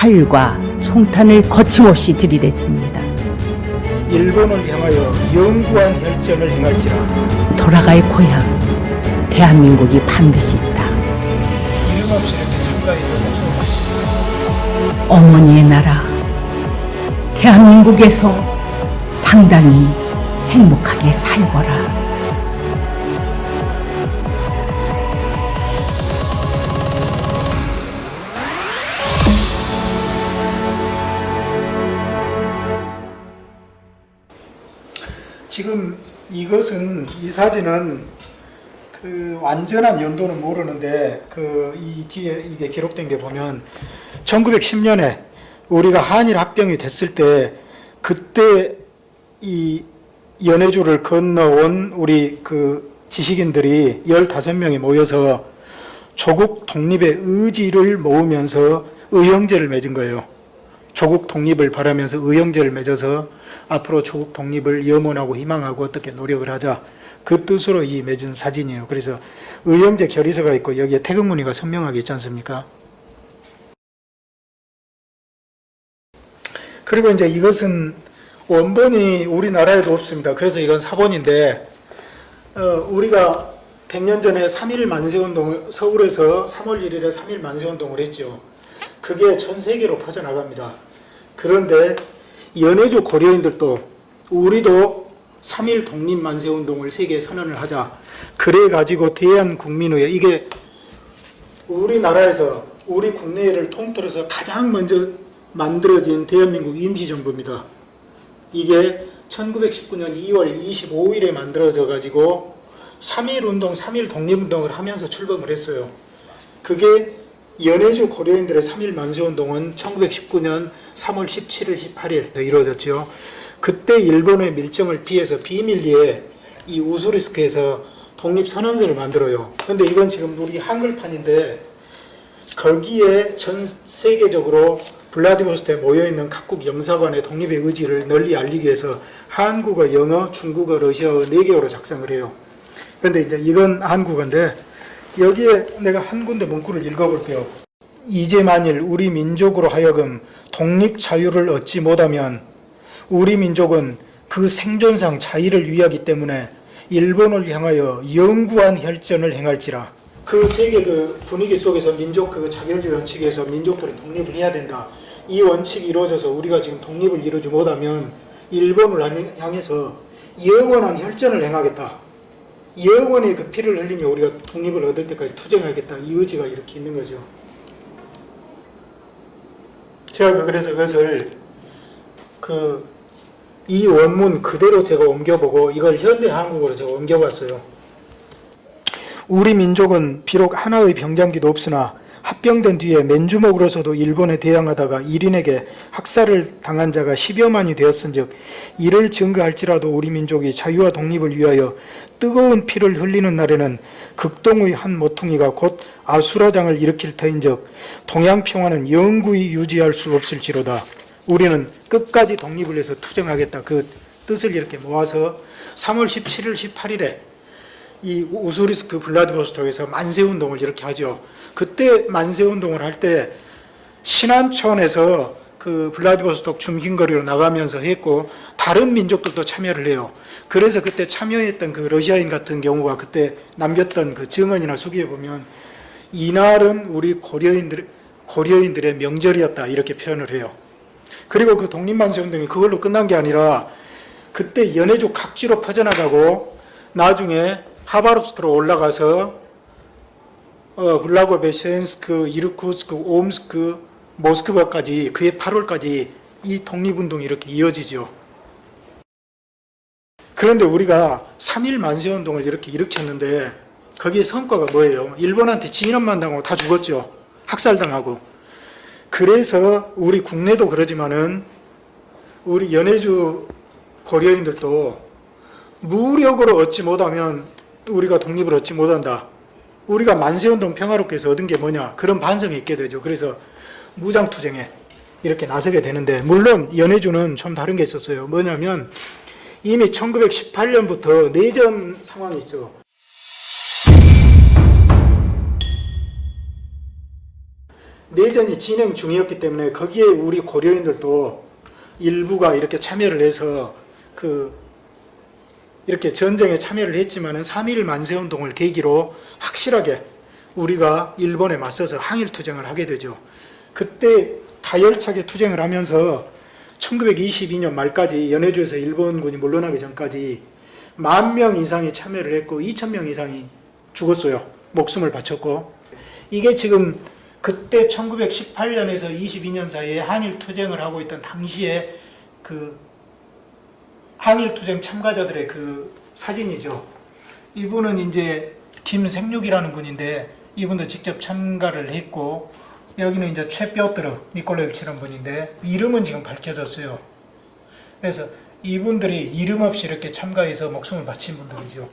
칼과 총탄을 거침없이 들이댔습니다. 일본을 향하여 영구한 혈전을 행할지라. 돌아갈 고향, 대한민국이 반드시 있다. 이름 없이 이렇게 참가해서 어머니의 나라, 대한민국에서 당당히 행복하게 살거라. 지금 이 사진은 그 완전한 연도는 모르는데 이 뒤에 이게 기록된 게 보면 1910년에 우리가 한일 합병이 됐을 때 그때 이 연해주를 건너온 우리 그 지식인들이 15명이 모여서 조국 독립의 의지를 모으면서 의형제를 맺은 거예요. 조국 독립을 바라면서 의형제를 맺어서 앞으로 조국 독립을 염원하고 희망하고 어떻게 노력을 하자, 그 뜻으로 이 맺은 사진이에요. 그래서 의형제 결의서가 있고 여기에 태극무늬가 선명하게 있지 않습니까? 그리고 이제 이것은 원본이 우리나라에도 없습니다. 그래서 이건 사본인데 우리가 100년 전에 3.1 만세운동을 서울에서 3월 1일에 3.1 만세운동을 했죠. 그게 전 세계로 퍼져나갑니다. 그런데 연해주 고려인들도 우리도 3.1 독립만세운동을 세계에 선언을 하자. 그래가지고 대한국민의회, 이게 우리나라에서 우리 국내를 통틀어서 가장 먼저 만들어진 대한민국 임시정부입니다. 이게 1919년 2월 25일에 만들어져 가지고 3.1 운동, 3.1 독립운동을 하면서 출범을 했어요. 그게 연해주 고려인들의 3.1 만세운동은 1919년 3월 17일, 18일 이루어졌죠. 그때 일본의 밀정을 피해서 비밀리에 이 우수리스크에서 독립선언서를 만들어요. 그런데 이건 지금 우리 한글판인데 거기에 전 세계적으로 블라디보스토크에 모여있는 각국 영사관의 독립의 의지를 널리 알리기 위해서 한국어, 영어, 중국어, 러시아어 4개어로 작성을 해요. 그런데 이제 이건 한국어인데 여기에 내가 한 군데 문구를 읽어볼게요. 이제 만일 우리 민족으로 하여금 독립 자유를 얻지 못하면 우리 민족은 그 생존상 자유를 위하기 때문에 일본을 향하여 영구한 혈전을 행할지라. 그 세계 그 분위기 속에서 민족 그 자결주의 원칙에서 민족들이 독립을 해야 된다. 이 원칙이 이루어져서 우리가 지금 독립을 이루지 못하면 일본을 향해서 영원한 혈전을 행하겠다. 영원히 그 피를 흘리며 우리가 독립을 얻을 때까지 투쟁하겠다. 이 의지가 이렇게 있는 거죠. 제가 그래서 그것을 이 원문 그대로 제가 옮겨보고 이걸 현대 한국어로 제가 옮겨봤어요. 우리 민족은 비록 하나의 병장기도 없으나 합병된 뒤에 맨주먹으로서도 일본에 대항하다가 일인에게 학살을 당한 자가 10여만이 되었은즉 이를 증거할지라도 우리 민족이 자유와 독립을 위하여 뜨거운 피를 흘리는 날에는 극동의 한 모퉁이가 곧 아수라장을 일으킬 터인즉 동양평화는 영구히 유지할 수 없을지로다. 우리는 끝까지 독립을 위해서 투쟁하겠다. 그 뜻을 이렇게 모아서 3월 17일, 18일에 이 우수리스크 블라디보스토크에서 만세운동을 이렇게 하죠. 그때 만세운동을 할 때 신안촌에서 그 블라디보스토크 중심거리로 나가면서 했고 다른 민족들도 참여를 해요. 그래서 그때 참여했던 그 러시아인 같은 경우가 그때 남겼던 그 증언이나 수기에 보면 이날은 우리 고려인들의 명절이었다 이렇게 표현을 해요. 그리고 그 독립만세운동이 그걸로 끝난 게 아니라 그때 연해주 각지로 퍼져나가고 나중에 하바롭스크로 올라가서 블라고베센스크, 이르쿠츠크, 옴스크, 모스크바까지 그해 8월까지 이 독립운동이 이렇게 이어지죠. 그런데 우리가 3.1 만세운동을 이렇게 일으켰는데 거기에 성과가 뭐예요? 일본한테 진압만 당하고 다 죽었죠. 학살당하고. 그래서 우리 국내도 그러지만은 우리 연해주 고려인들도 무력으로 얻지 못하면 우리가 독립을 얻지 못한다. 우리가 만세운동 평화롭게 해서 얻은 게 뭐냐. 그런 반성이 있게 되죠. 그래서 무장투쟁에 이렇게 나서게 되는데 물론 연해주는 좀 다른 게 있었어요. 뭐냐면 이미 1918년부터 내전 상황이 있죠. 내전이 진행 중이었기 때문에 거기에 우리 고려인들도 일부가 이렇게 참여를 해서 이렇게 전쟁에 참여를 했지만은 3.1 만세운동을 계기로 확실하게 우리가 일본에 맞서서 항일투쟁을 하게 되죠. 그때 가열차게 투쟁을 하면서 1922년 말까지 연해주에서 일본군이 물러나기 전까지 10,000명 이상이 참여를 했고 2,000명 이상이 죽었어요. 목숨을 바쳤고, 이게 지금 그때 1918년에서 22년 사이에 항일투쟁을 하고 있던 당시에 그 항일투쟁 참가자들의 그 사진이죠. 이분은 이제 김생육이라는 분인데 이분도 직접 참가를 했고, 여기는 이제 최뼈트르 니콜라이비치라는 분인데 이름은 지금 밝혀졌어요. 그래서 이분들이 이름 없이 이렇게 참가해서 목숨을 바친 분들이죠.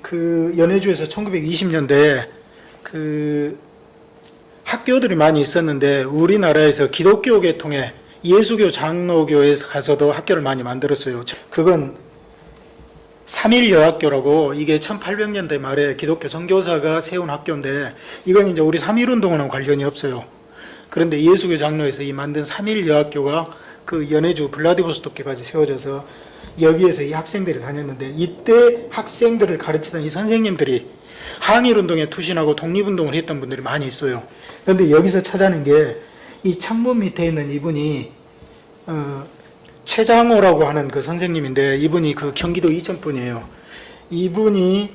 그 연해주에서 1920년대 그 학교들이 많이 있었는데 우리나라에서 기독교 계통의 예수교 장로교에서 가서도 학교를 많이 만들었어요. 그건 3.1 여학교라고, 이게 1800년대 말에 기독교 선교사가 세운 학교인데 이건 이제 우리 3.1 운동과는 관련이 없어요. 그런데 예수교 장로에서 이 만든 3.1 여학교가 그 연해주 블라디보스토크까지 세워져서 여기에서 이 학생들이 다녔는데, 이때 학생들을 가르치던 이 선생님들이 항일운동에 투신하고 독립운동을 했던 분들이 많이 있어요. 그런데 여기서 찾아낸 게 이 창문 밑에 있는 이분이 최장호라고 하는 그 선생님인데, 이분이 그 경기도 이천 분이에요. 이분이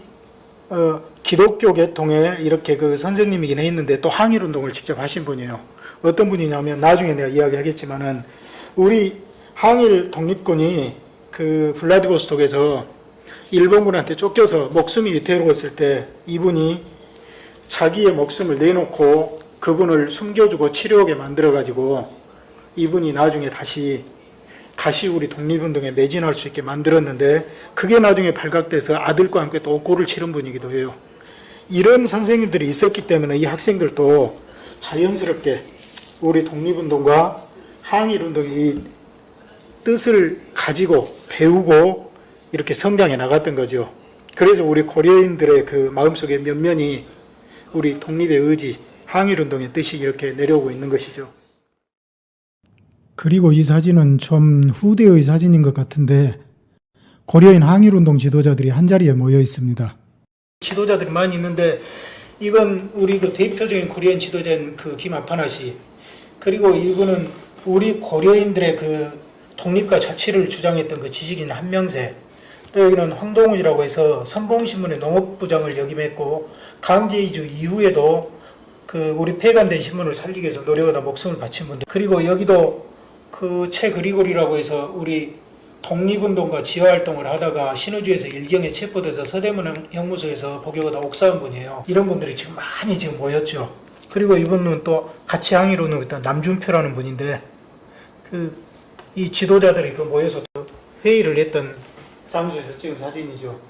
기독교 계통에 이렇게 그 선생님이긴 했는데 또 항일운동을 직접 하신 분이에요. 어떤 분이냐면 나중에 내가 이야기하겠지만은, 우리 항일 독립군이 그 블라디보스톡에서 일본군한테 쫓겨서 목숨이 위태로웠을 때 이분이 자기의 목숨을 내놓고 그분을 숨겨주고 치료하게 만들어가지고 이분이 나중에 다시 우리 독립운동에 매진할 수 있게 만들었는데, 그게 나중에 발각돼서 아들과 함께 또 옥고를 치른 분이기도 해요. 이런 선생님들이 있었기 때문에 이 학생들도 자연스럽게 우리 독립운동과 항일운동의 이 뜻을 가지고 배우고 이렇게 성장해 나갔던 거죠. 그래서 우리 고려인들의 그 마음속에 면면이 우리 독립의 의지, 항일운동의 뜻이 이렇게 내려오고 있는 것이죠. 그리고 이 사진은 좀 후대의 사진인 것 같은데, 고려인 항일운동 지도자들이 한자리에 모여 있습니다. 지도자들이 많이 있는데, 이건 우리 그 대표적인 고려인 지도자인 그 김아파나 씨, 그리고 이분은 우리 고려인들의 그 독립과 자치를 주장했던 그 지식인 한명세, 또 여기는 황동훈이라고 해서 선봉신문의 농업부장을 역임했고, 강제이주 이후에도 그 우리 폐간된 신문을 살리기 위해서 노력하다 목숨을 바친 분들, 그리고 여기도 그 최 그리고리라고 해서 우리 독립운동과 지화활동을 하다가 신의주에서 일경에 체포돼서 서대문 형무소에서 복역하다 옥사한 분이에요. 이런 분들이 지금 많이 지금 모였죠. 그리고 이분은 또 같이 항일운동을 했던 남준표라는 분인데, 이 지도자들이 그 모여서 회의를 했던 장소에서 찍은 사진이죠.